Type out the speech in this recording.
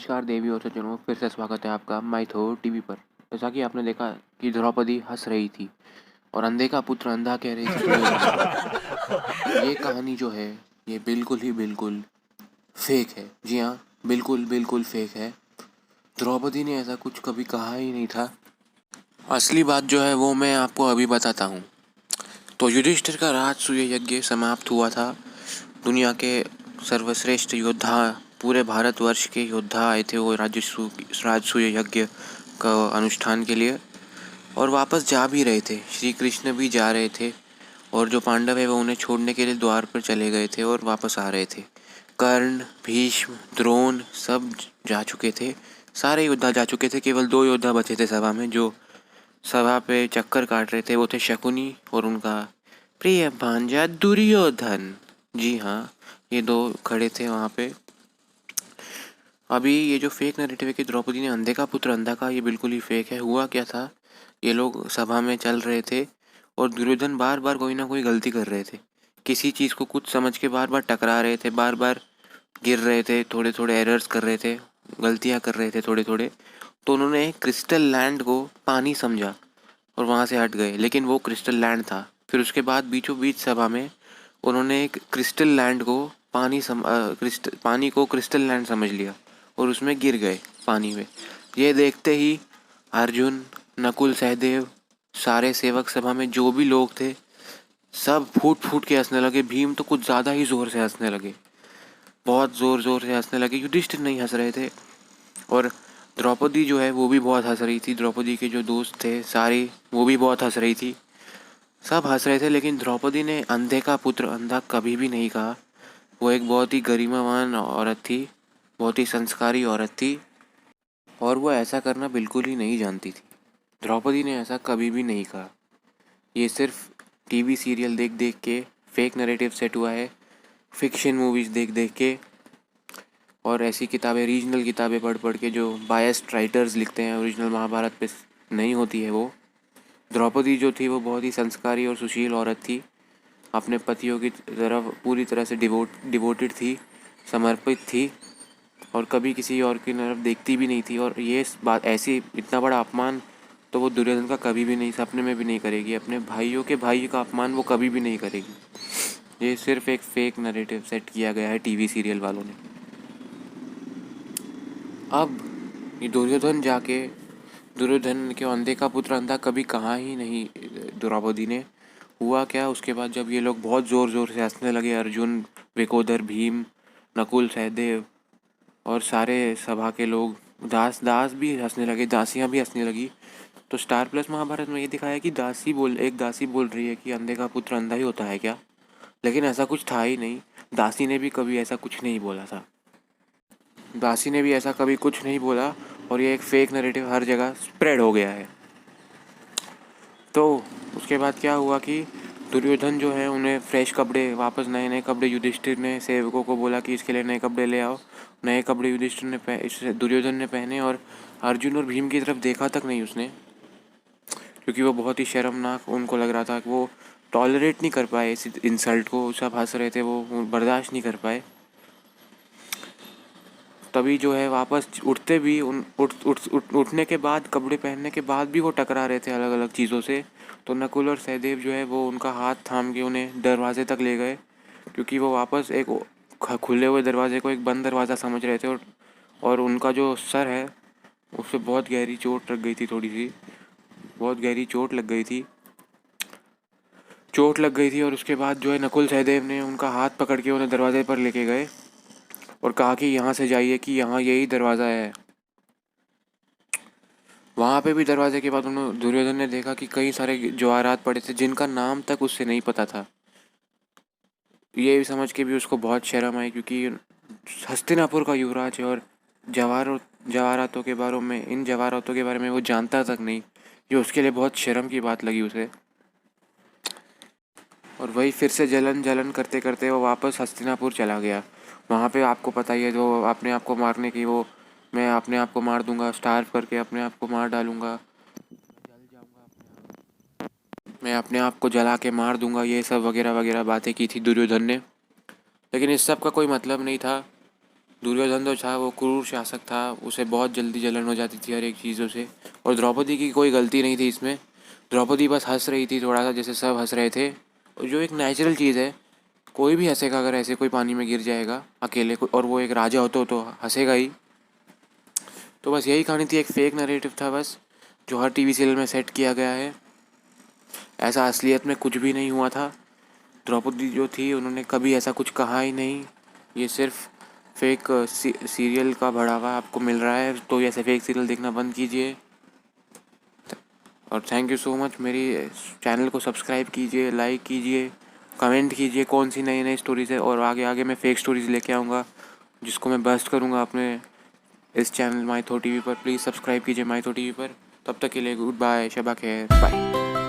नमस्कार देवी और सज्जनों, फिर से स्वागत है आपका माइथो टीवी पर। जैसा कि आपने देखा कि द्रौपदी हंस रही थी और अंधे का पुत्र अंधा कह रही थी दुर्योधन को। ये कहानी जो है ये बिल्कुल ही बिल्कुल फेक है। जी हाँ, बिल्कुल बिल्कुल फेक है। द्रौपदी ने ऐसा कुछ कभी कहा ही नहीं था। असली बात जो है वो मैं आपको अभी बताता हूँ। तो युधिष्ठिर का राजसूय यज्ञ समाप्त हुआ था। दुनिया के सर्वश्रेष्ठ योद्धा, पूरे भारतवर्ष के योद्धा आए थे वो राजसूय यज्ञ का अनुष्ठान के लिए, और वापस जा भी रहे थे। श्री कृष्ण भी जा रहे थे और जो पांडव है वो उन्हें छोड़ने के लिए द्वार पर चले गए थे और वापस आ रहे थे। कर्ण, भीष्म, द्रोण सब जा चुके थे। सारे योद्धा जा चुके थे। केवल 2 योद्धा बचे थे सभा में, जो सभा पे चक्कर काट रहे थे। वो थे शकुनी और उनका प्रिय भांजा दुर्योधन। जी हाँ, ये 2 खड़े थे वहाँ पे। अभी ये जो फेक नैरेटिव है कि द्रौपदी ने अंधे का पुत्र अंधा कहा, ये बिल्कुल ही फेक है। हुआ क्या था, ये लोग सभा में चल रहे थे और दुर्योधन बार बार कोई ना कोई गलती कर रहे थे। किसी चीज़ को कुछ समझ के बार बार टकरा रहे थे, बार बार गिर रहे थे, थोड़े थोड़े एरर्स कर रहे थे, गलतियाँ कर रहे थे थोड़े थोड़े। तो उन्होंने क्रिस्टल लैंड को पानी समझा और वहाँ से हट गए, लेकिन वो क्रिस्टल लैंड था। फिर उसके बाद बीचों बीच सभा में उन्होंने एक क्रिस्टल लैंड को पानी को क्रिस्टल लैंड समझ लिया और उसमें गिर गए पानी में। ये देखते ही अर्जुन, नकुल, सहदेव, सारे सेवक सभा में जो भी लोग थे सब फूट फूट के हंसने लगे। भीम तो कुछ ज़्यादा ही ज़ोर से हंसने लगे, बहुत ज़ोर ज़ोर से हंसने लगे। युधिष्ठिर नहीं हंस रहे थे और द्रौपदी जो है वो भी बहुत हंस रही थी। द्रौपदी के जो दोस्त थे सारी, वो भी बहुत हंस रही थी। सब हंस रहे थे, लेकिन द्रौपदी ने अंधे का पुत्र अंधा कभी भी नहीं कहा। वो एक बहुत ही गरिमावान औरत थी, बहुत ही संस्कारी औरत थी, और वो ऐसा करना बिल्कुल ही नहीं जानती थी। द्रौपदी ने ऐसा कभी भी नहीं कहा। ये सिर्फ टीवी सीरियल देख देख के फेक नैरेटिव सेट हुआ है, फिक्शन मूवीज़ देख देख के, और ऐसी किताबें, रीजनल किताबें पढ़ पढ़ के जो बायस्ड राइटर्स लिखते हैं, ओरिजिनल महाभारत पे नहीं होती है वो। द्रौपदी जो थी वो बहुत ही संस्कारी और सुशील औरत थी, अपने पतियों की तरफ पूरी तरह से डिवोटेड थी, समर्पित थी, और कभी किसी और की तरफ देखती भी नहीं थी। और ये बात, ऐसी इतना बड़ा अपमान तो वो दुर्योधन का कभी भी नहीं, सपने में भी नहीं करेगी। अपने भाइयों के भाई का अपमान वो कभी भी नहीं करेगी। ये सिर्फ एक फेक नैरेटिव सेट किया गया है टीवी सीरियल वालों ने। अब ये दुर्योधन के अंधे का पुत्र अंधा कभी कहा ही नहीं द्रौपदी ने। हुआ क्या उसके बाद, जब ये लोग बहुत ज़ोर ज़ोर से हंसने लगे, अर्जुन, विकोदर, भीम, नकुल, सहदेव और सारे सभा के लोग, दास भी हंसने लगे, दासियां भी हंसने लगी। तो स्टार प्लस महाभारत में ये दिखाया कि एक दासी बोल रही है कि अंधे का पुत्र अंधा ही होता है क्या, लेकिन ऐसा कुछ था ही नहीं। दासी ने भी कभी ऐसा कुछ नहीं बोला था। दासी ने भी ऐसा कभी कुछ नहीं बोला, और ये एक फेक नैरेटिव हर जगह स्प्रेड हो गया है। तो उसके बाद क्या हुआ कि दुर्योधन जो है उन्हें फ्रेश कपड़े, वापस नए नए कपड़े, युधिष्ठिर ने सेवकों को बोला कि इसके लिए नए कपड़े ले आओ। नए कपड़े दुर्योधन ने पहने, और अर्जुन और भीम की तरफ देखा तक नहीं उसने, क्योंकि वो बहुत ही शर्मनाक उनको लग रहा था कि वो टॉलरेट नहीं कर पाए इस इंसल्ट को। सब हंस रहे थे, वो बर्दाश्त नहीं कर पाए। तभी जो है वापस उठते भी उठने के बाद, कपड़े पहनने के बाद भी वो टकरा रहे थे अलग अलग चीज़ों से। तो नकुल और सहदेव जो है वो उनका हाथ थाम के उन्हें दरवाजे तक ले गए, क्योंकि वो वापस एक खुले हुए दरवाजे को एक बंद दरवाज़ा समझ रहे थे। और उनका जो सर है उससे बहुत गहरी चोट लग गई थी, थोड़ी सी बहुत गहरी चोट लग गई थी। और उसके बाद जो है नकुल सहदेव ने उनका हाथ पकड़ के उन्हें दरवाजे पर लेके गए और कहा कि यहाँ से जाइए, कि यहाँ यही दरवाज़ा है। वहाँ पे भी दरवाजे के बाद उन्होंने दुर्योधन ने देखा कि कई सारे जवाहरात पड़े थे जिनका नाम तक उससे नहीं पता था। ये समझ के भी उसको बहुत शर्म आई, क्योंकि हस्तिनापुर का युवराज है और जवाहरातों के बारे में वो जानता तक नहीं। ये उसके लिए बहुत शर्म की बात लगी उसे। और वही फिर से जलन जलन करते करते वो वापस हस्तिनापुर चला गया। वहाँ पे आपको पता ही है, जो अपने आप को मारने की, वो मैं अपने आप को मार दूंगा, स्टार्व करके अपने आप को मार डालूंगा, जल जाऊंगा मैं अपने आप को जला के मार दूंगा, ये सब वगैरह वगैरह बातें की थी दुर्योधन ने। लेकिन इस सब का कोई मतलब नहीं था। दुर्योधन जो था वो क्रूर शासक था, उसे बहुत जल्दी जलन हो जाती थी हर एक चीज़ों से, और द्रौपदी की कोई गलती नहीं थी इसमें। द्रौपदी बस हंस रही थी थोड़ा सा, जैसे सब हंस रहे थे, और जो एक नेचुरल चीज़ है, कोई भी हंसेगा अगर ऐसे कोई पानी में गिर जाएगा अकेले को, और वो एक राजा हो तो हंसेगा ही। तो बस यही कहानी थी, एक फेक नरेटिव था बस, जो हर टीवी सीरियल में सेट किया गया है। ऐसा असलियत में कुछ भी नहीं हुआ था। द्रौपदी जो थी उन्होंने कभी ऐसा कुछ कहा ही नहीं। ये सिर्फ फेक सीरियल का बढ़ावा आपको मिल रहा है, तो ऐसे फेक सीरियल देखना बंद कीजिए। और थैंक यू सो मच। मेरी चैनल को सब्सक्राइब कीजिए, लाइक कीजिए, कमेंट कीजिए कौन सी नई नई स्टोरीज़ है, और आगे आगे मैं फेक स्टोरीज़ लेके आऊँगा जिसको मैं बस्ट करूँगा अपने इस चैनल माइथो टीवी पर। प्लीज़ सब्सक्राइब कीजिए माइथो टीवी पर। तब तक के लिए गुड बाय, शबा खैर, बाय।